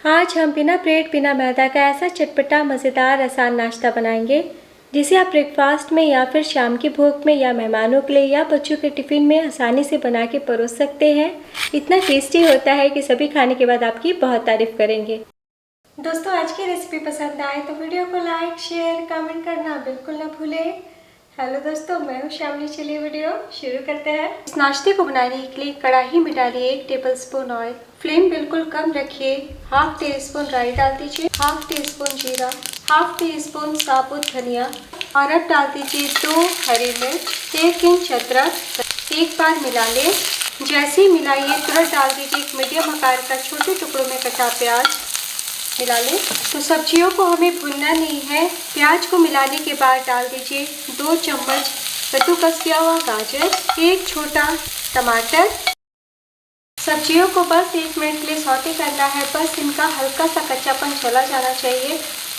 आज हम बिना ब्रेड बिना मैदा का ऐसा चटपटा मज़ेदार आसान नाश्ता बनाएंगे जिसे आप ब्रेकफास्ट में या फिर शाम की भूख में या मेहमानों के लिए या बच्चों के टिफ़िन में आसानी से बना के परोस सकते हैं। इतना टेस्टी होता है कि सभी खाने के बाद आपकी बहुत तारीफ़ करेंगे। दोस्तों, आज की रेसिपी पसंद आए तो वीडियो को लाइक शेयर कमेंट करना बिल्कुल ना भूलें। हेलो दोस्तों, मैं हूँ श्यामली। चलिए वीडियो शुरू करते हैं। इस नाश्ते को बनाने के लिए कढ़ाई में डालिए 1 टेबलस्पून ऑयल। फ्लेम बिल्कुल कम रखिए। हाफ टी स्पून राई डाल दीजिए, हाफ टी स्पून जीरा, हाफ टी स्पून साबुत धनिया और अब डाल दीजिए 2 हरी मिर्च, 1 इंच अदरक। एक बार मिला ले। जैसे ही मिलाइए तुरंत डाल दीजिए 1 मीडियम आकार का छोटे टुकड़ों में कटा प्याज। मिला लें। तो सब्जियों को हमें भूनना नहीं है। प्याज को मिलाने के बाद डाल दीजिए 2 चम्मच कद्दूकस किया हुआ गाजर, 1 छोटा टमाटर। सब्जियों को बस 1 मिनट के लिए सौटे करना है, बस इनका हल्का सा कच्चापन चला जाना चाहिए।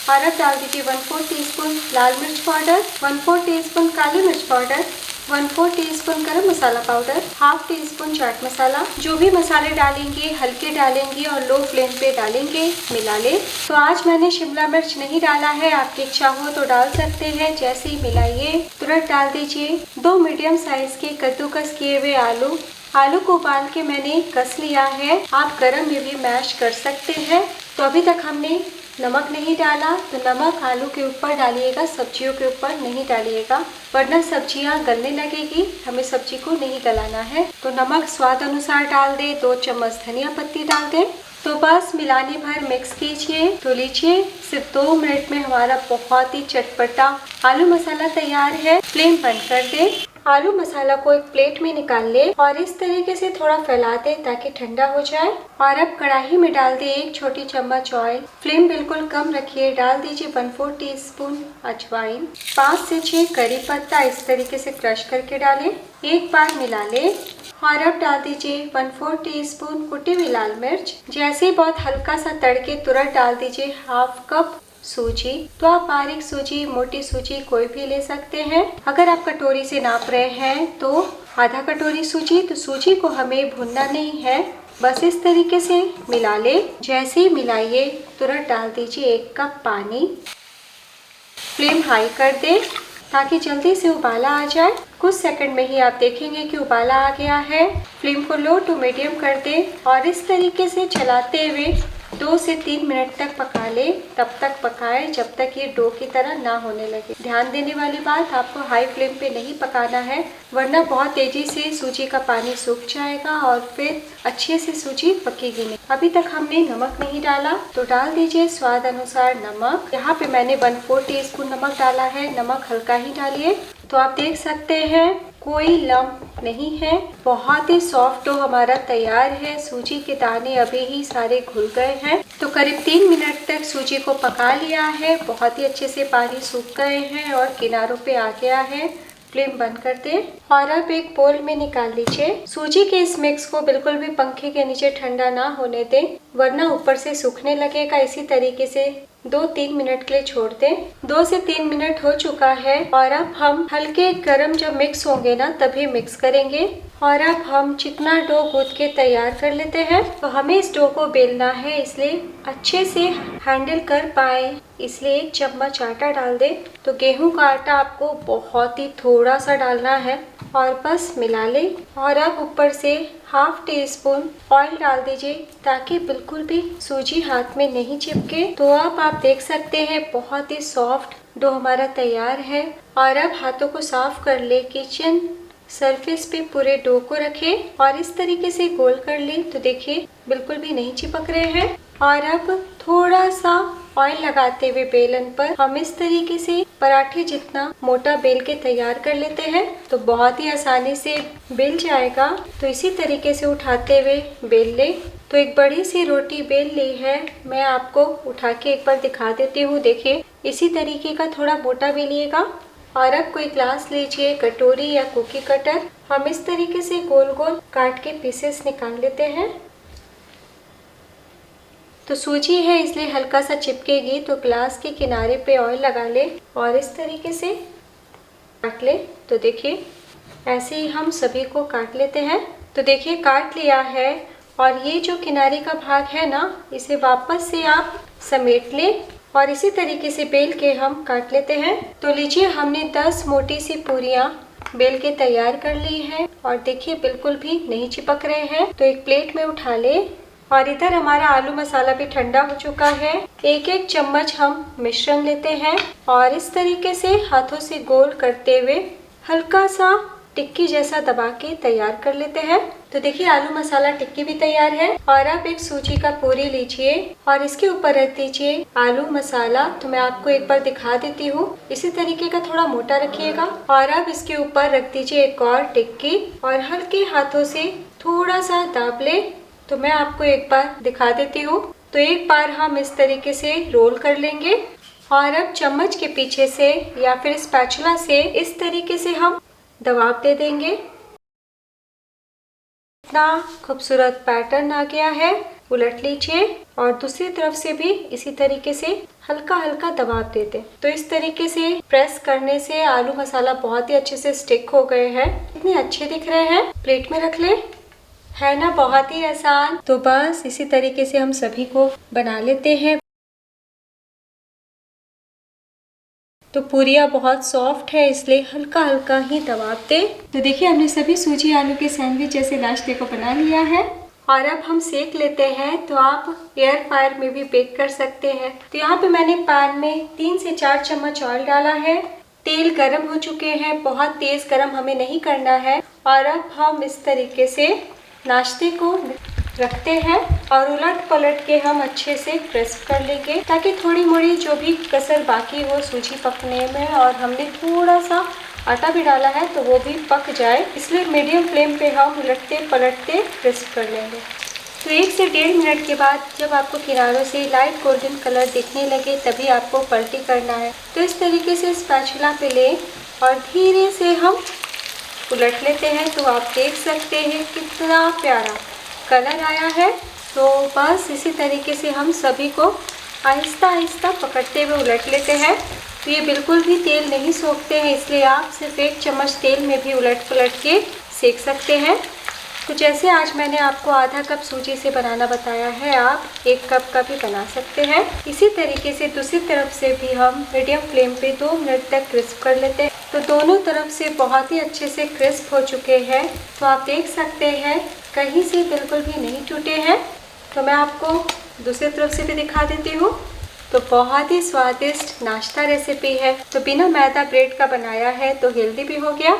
और अब डाल दीजिए 1/4 टीस्पून लाल मिर्च पाउडर, 1/4 टीस्पून काली मिर्च पाउडर, 1/4 टीस्पून गरम मसाला powder, half tea spoon chaat masala. जो भी मसाले डालेंगे हल्के डालेंगे और लो फ्लेम पे डालेंगे। मिला ले। तो आज मैंने शिमला मिर्च नहीं डाला है, आपकी इच्छा हो तो डाल सकते हैं। जैसे ही मिलाइए तुरंत डाल दीजिए 2 मीडियम साइज के कद्दूकस किए हुए आलू। आलू को उबाल के मैंने कस लिया है, आप गरम में भी मैश कर सकते हैं। तो अभी तक हमने नमक नहीं डाला, तो नमक आलू के ऊपर डालिएगा, सब्जियों के ऊपर नहीं डालिएगा, वरना सब्जियां गलने लगेगी। हमें सब्जी को नहीं गलाना है। तो नमक स्वाद अनुसार डाल दे, 2 चम्मच धनिया पत्ती डाल दे। तो बस मिलाने भर मिक्स कीजिए। तो लीजिए, सिर्फ 2 मिनट में हमारा बहुत ही चटपटा आलू मसाला तैयार है। फ्लेम बंद कर दे। आलू मसाला को एक प्लेट में निकाल ले और इस तरीके से थोड़ा फैला दे ताकि ठंडा हो जाए। और अब कढ़ाई में डाल दे 1 छोटी चम्मच ऑयल। फ्लेम बिल्कुल कम रखिए। डाल दीजिए 1/4 टीस्पून अजवाइन, 5 से 6 करी पत्ता इस तरीके से क्रश करके डालें। एक बार मिला ले। और अब डाल दीजिए 1/4 टीस्पून कुटी हुई लाल मिर्च। जैसे ही बहुत हल्का सा तड़के तुरंत डाल दीजिए हाफ कप सूजी। तो आप बारीक सूजी, मोटी सूजी कोई भी ले सकते हैं। अगर आप कटोरी से नाप रहे हैं तो आधा कटोरी सूजी। तो सूजी को हमें भूनना नहीं है, बस इस तरीके से मिला ले। जैसे ही मिलाइए तुरंत डाल दीजिए 1 कप पानी। फ्लेम हाई कर दे ताकि जल्दी से उबाला आ जाए। कुछ सेकंड में ही आप देखेंगे कि उबाला आ गया है। फ्लेम को लो टू मीडियम कर दे और इस तरीके से चलाते हुए 2 से 3 मिनट तक पका ले। तब तक पकाएं जब तक ये डो की तरह ना होने लगे। ध्यान देने वाली बात, आपको हाई फ्लेम पे नहीं पकाना है, वरना बहुत तेजी से सूजी का पानी सूख जाएगा और फिर अच्छे से सूजी पकेगी नहीं। अभी तक हमने नमक नहीं डाला, तो डाल दीजिए स्वाद अनुसार नमक। यहाँ पे मैंने 1/4 टीस्पून नमक डाला है। नमक हल्का ही डालिए। तो आप देख सकते हैं कोई लम्प नहीं है। बहुत ही सॉफ्ट डो हमारा तैयार है। सूजी के दाने अभी ही सारे घुल गए हैं। तो करीब 3 मिनट तक सूजी को पका लिया है। बहुत ही अच्छे से पानी सूख गए हैं और किनारों पे आ गया है। फ्लेम बंद कर दे और अब एक बोल में निकाल लीजिए। सूजी के इस मिक्स को बिल्कुल भी पंखे के नीचे ठंडा ना होने दें, वरना ऊपर से सूखने लगेगा। इसी तरीके से 2-3 मिनट के लिए छोड़ दें। 2 से 3 मिनट हो चुका है और अब हम हल्के गरम जब मिक्स होंगे ना तभी मिक्स करेंगे। और अब हम चिकना डो गूंथ के तैयार कर लेते हैं। तो हमें इस डो को बेलना है, इसलिए अच्छे से हैंडल कर पाए इसलिए 1 चम्मच आटा डाल दे। तो गेहूं का आटा आपको बहुत ही थोड़ा सा डालना है और बस मिला ले। और अब ऊपर से हाफ टी स्पून ऑयल डाल दीजिए ताकि बिल्कुल भी सूजी हाथ में नहीं चिपके। तो अब आप देख सकते हैं बहुत ही सॉफ्ट डो हमारा तैयार है। और अब हाथों को साफ कर ले। किचन सरफेस पे पूरे डो को रखें और इस तरीके से गोल कर ले। तो देखिए बिल्कुल भी नहीं चिपक रहे हैं। और अब थोड़ा सा ऑयल लगाते हुए बेलन पर हम इस तरीके से पराठे जितना मोटा बेल के तैयार कर लेते हैं। तो बहुत ही आसानी से बेल जाएगा। तो इसी तरीके से उठाते हुए बेल ले। तो एक बड़ी सी रोटी बेल ली है, मैं आपको उठा के एक बार दिखा देती हूँ। देखिए इसी तरीके का थोड़ा मोटा बेलिएगा। और अब कोई ग्लास लीजिए, कटोरी या कुकी कटर। हम इस तरीके से गोल गोल काट के पीसेस निकाल लेते हैं। तो सूजी है इसलिए हल्का सा चिपकेगी, तो ग्लास के किनारे पे ऑयल लगा ले और इस तरीके से काट ले। तो देखिए ऐसे ही हम सभी को काट लेते हैं। तो देखिए काट लिया है और ये जो किनारे का भाग है ना, इसे वापस से आप समेट लें और इसी तरीके से बेल के हम काट लेते हैं। तो लीजिए, हमने 10 मोटी सी पूरियां बेल के तैयार कर ली है और देखिए बिल्कुल भी नहीं चिपक रहे हैं। तो एक प्लेट में उठा ले और इधर हमारा आलू मसाला भी ठंडा हो चुका है। एक एक चम्मच हम मिश्रण लेते हैं और इस तरीके से हाथों से गोल करते हुए हल्का सा टिक्की जैसा दबा के तैयार कर लेते हैं। तो देखिए, आलू मसाला टिक्की भी तैयार है। और अब एक सूजी का पूरी लीजिए और इसके ऊपर रख दीजिए आलू मसाला। तो मैं आपको एक बार दिखा देती हूँ, इसी तरीके का थोड़ा मोटा रखिएगा। और अब इसके ऊपर रख दीजिए एक और टिक्की और हल्के हाथों से थोड़ा सा दाब ले। तो मैं आपको एक बार दिखा देती हूँ। तो एक बार हम इस तरीके से रोल कर लेंगे और अब चम्मच के पीछे से या फिर स्पैचुला से इस तरीके से हम दबाव दे देंगे। इतना खूबसूरत पैटर्न आ गया है। उलट लीजिए और दूसरी तरफ से भी इसी तरीके से हल्का हल्का दबाव दे दें। तो इस तरीके से प्रेस करने से आलू मसाला बहुत ही अच्छे से स्टिक हो गए हैं। इतने अच्छे दिख रहे हैं। प्लेट में रख ले। है ना बहुत ही आसान। तो बस इसी तरीके से हम सभी को बना लेते हैं। तो पूरियाँ बहुत सॉफ्ट है, इसलिए हल्का हल्का ही दबाव दे। तो देखिए, हमने सभी सूजी आलू के सैंडविच जैसे नाश्ते को बना लिया है और अब हम सेक लेते हैं। तो आप एयर फ्रायर में भी बेक कर सकते हैं। तो यहाँ पे मैंने पैन में 3 से 4 चम्मच ऑयल डाला है। तेल गरम हो चुके हैं, बहुत तेज गरम हमें नहीं करना है। और अब हम इस तरीके से नाश्ते को रखते हैं और उलट पलट के हम अच्छे से क्रिस्प कर लेंगे, ताकि थोड़ी मोड़ी जो भी कसर बाकी हो सूजी पकने में, और हमने थोड़ा सा आटा भी डाला है तो वो भी पक जाए, इसलिए मीडियम फ्लेम पे हम उलटते पलटते क्रिस्प कर लेंगे। तो 1 से 1.5 मिनट के बाद जब आपको किनारों से लाइट गोल्डन कलर दिखने लगे तभी आपको पलटी करना है। तो इस तरीके से स्पैचुला पे ले और धीरे से हम उलट लेते हैं। तो आप देख सकते हैं कितना प्यारा कलर आया है। तो बस इसी तरीके से हम सभी को आहिस्ता आहिस्ता पकड़ते हुए उलट लेते हैं। तो ये बिल्कुल भी तेल नहीं सोखते हैं, इसलिए आप सिर्फ 1 चम्मच तेल में भी उलट पलट के सेक सकते हैं। तो जैसे आज मैंने आपको आधा कप सूजी से बनाना बताया है, आप 1 कप का भी बना सकते हैं। इसी तरीके से दूसरी तरफ से भी हम मीडियम फ्लेम पे 2 मिनट तक क्रिस्प कर लेते हैं। तो दोनों तरफ से बहुत ही अच्छे से क्रिस्प हो चुके हैं। तो आप देख सकते हैं कहीं से बिल्कुल भी नहीं टूटे हैं। तो मैं आपको दूसरी तरफ से भी दिखा देती हूँ। तो बहुत ही स्वादिष्ट नाश्ता रेसिपी है। तो बिना मैदा ब्रेड का बनाया है तो हेल्दी भी हो गया।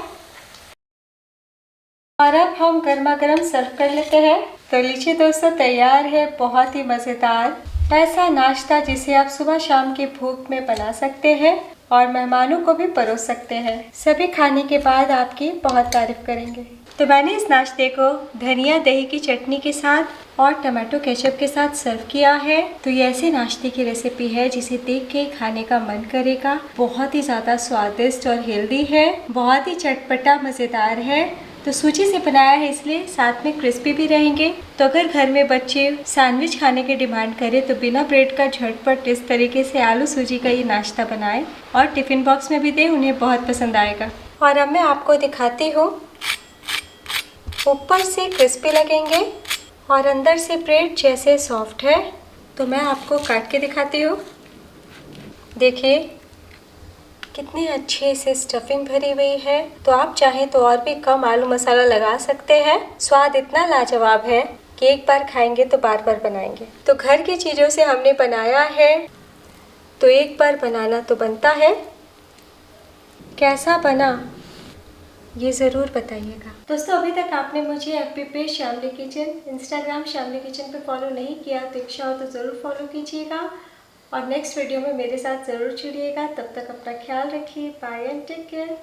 और अब हम गर्मा गर्म सर्व कर लेते हैं। तो लीजिए दोस्तों, तैयार है बहुत ही मज़ेदार ऐसा नाश्ता जिसे आप सुबह शाम की भूख में बना सकते हैं और मेहमानों को भी परोस सकते हैं। सभी खाने के बाद आपकी बहुत तारीफ करेंगे। तो मैंने इस नाश्ते को धनिया दही की चटनी के साथ और टमाटो केचप के साथ सर्व किया है। तो ये ऐसे नाश्ते की रेसिपी है जिसे देख के खाने का मन करेगा। बहुत ही ज़्यादा स्वादिष्ट और हेल्दी है, बहुत ही चटपटा मज़ेदार है। तो सूजी से बनाया है इसलिए साथ में क्रिस्पी भी रहेंगे। तो अगर घर में बच्चे सैंडविच खाने की डिमांड करें तो बिना ब्रेड का झटपट इस तरीके से आलू सूजी का ये नाश्ता बनाएं और टिफ़िन बॉक्स में भी दें, उन्हें बहुत पसंद आएगा। और अब मैं आपको दिखाती हूँ, ऊपर से क्रिस्पी लगेंगे और अंदर से ब्रेड जैसे सॉफ्ट है। तो मैं आपको काट के दिखाती हूँ। देखिए कितनी अच्छी से स्टफिंग भरी हुई है। तो आप चाहें तो और भी कम आलू मसाला लगा सकते हैं। स्वाद इतना लाजवाब है कि एक बार खाएंगे तो बार बार बनाएंगे। तो घर की चीज़ों से हमने बनाया है तो एक बार बनाना तो बनता है। कैसा बना ये ज़रूर बताइएगा। दोस्तों, अभी तक आपने मुझे FB पे श्यामली किचन, इंस्टाग्राम श्यामली किचन पे फॉलो नहीं किया तो इच्छा हो तो ज़रूर फॉलो कीजिएगा और नेक्स्ट वीडियो में मेरे साथ ज़रूर जुड़िएगा। तब तक अपना ख्याल रखिए। Bye and take care.